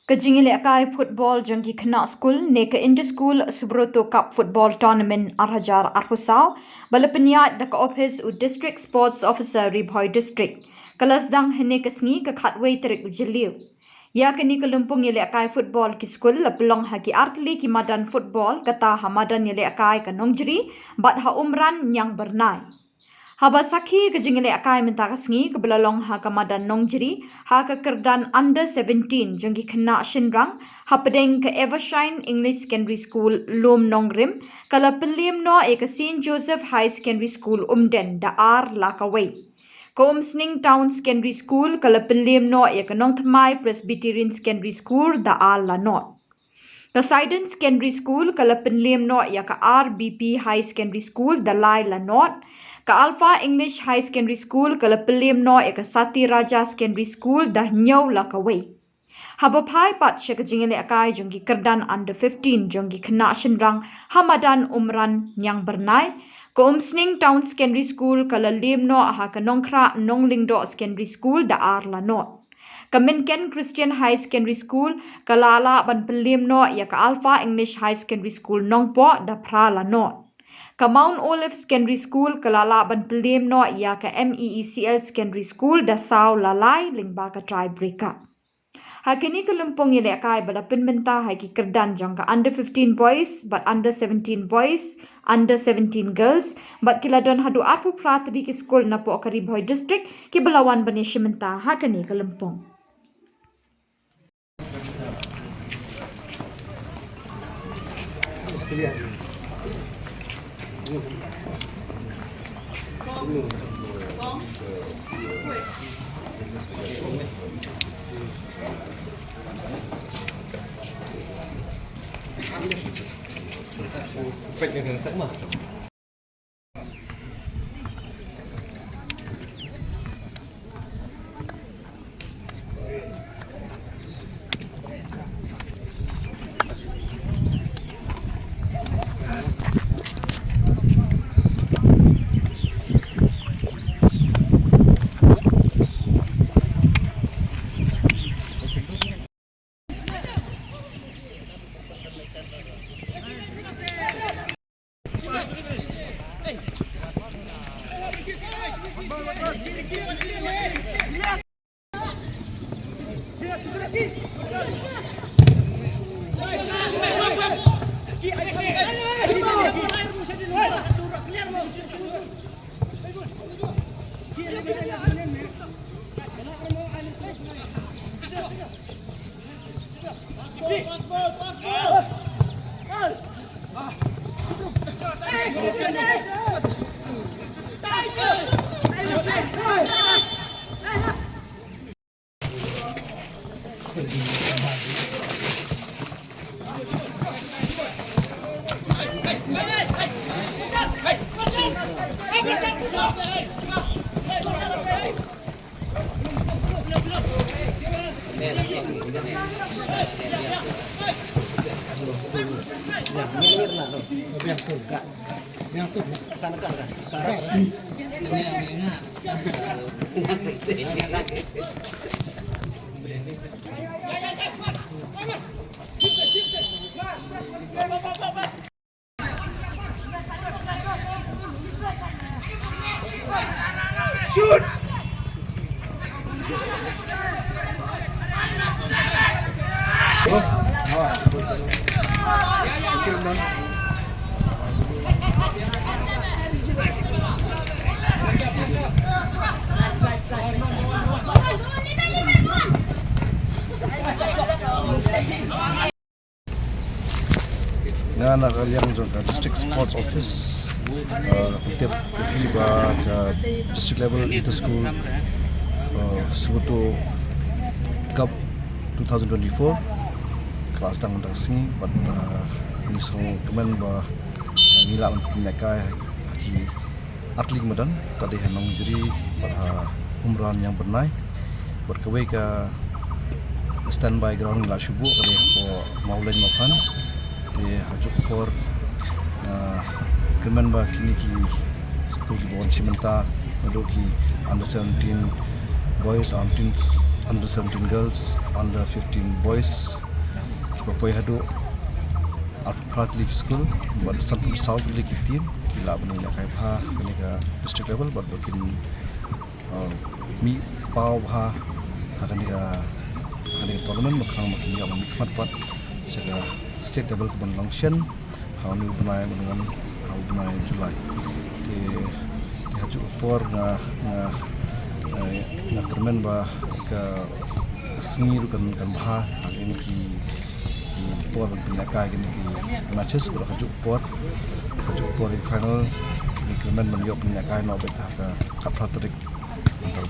Kajingile akai football jangki khana school ne ka inter school subroto cup football tournament arhajar arhusau balapnya da ka office u district sports officer ribhoi district kalasdang hene kasngi ka khatwei terik ujeliu ya kini kalumpung yele akai football ki school lapelong haki artli ki madan football kata hamadan yele akai ka nongjri bat ha umran nyang bernai Haba sakhi kejingile akai minta kasngi kebelalong ha kamadan nongjiri ha ke kerdan under 17 jengki kena shinrang ha pedeng ke Evershine English Secondary School Lom Nongrim kala pelim no e ke St Joseph High Secondary School Umden da ar lakaway ko Umsning Town Secondary School kala pelim no e ke Nong Thamai Presbyterian Secondary School da ar la not Poseidon Secondary School kala penlim no ya ka RBP High Secondary School da lai la not ka Alpha English High Secondary School kala penlim no ya ka Sati Raja Secondary School da nyau la ka wei haba phai pat shaka jingile akai jongki kerdan under 15 jongki khna shinrang hamadan umran nyang bernai ko Umsning Town Secondary School kala lim no ha ka nongkhra nonglingdo Secondary School da ar la not Kaminken Christian High Secondary School kalala ban pelim no ya ka Alpha English High Secondary School nongpo da prala not ka Mount Olive Secondary School kalala ban pelim no ya ka MEECL Secondary School da saw lalai lingba ka tiebreaker Hakini kelumpung yele akai bala penbenta haki kerdan jang ka under 15 boys but under 17 boys under 17 girls but kiladon hadu arpu pratri ki school na po akari boy district ki balawan bani shimenta hakani kelumpung Baik dengan tak mah. Shoot! Nga nakaliang juga district sports office tiap pergi ke district level inter school Subutu Cup 2024 kelas tang tang sini buat ni semua kemen bah nilai mereka di atlet medan tadi henong juri pada umran yang bernai berkewe ke standby ground la shubu kali mau lain makan di hajuk por kemen bah kini ki school di bawah cimenta medoki under 17 boys and teens under 17 girls, under 15 boys. Bapak hadu Art League School, buat South League team, kila benih nak kai bah, kini ke district level, buat bikin mi pau bah, kini ke tournament, bakal makin yang mikmat buat secara state level ke Longshan, kau ni benai dengan kau benai Julai. Di haju upor na termen bah ke sengi tu kan bah, ini ki por pinaka gini ki matches berapa jupor di final di kemen menjawab pinaka no beta ka kapatrik antar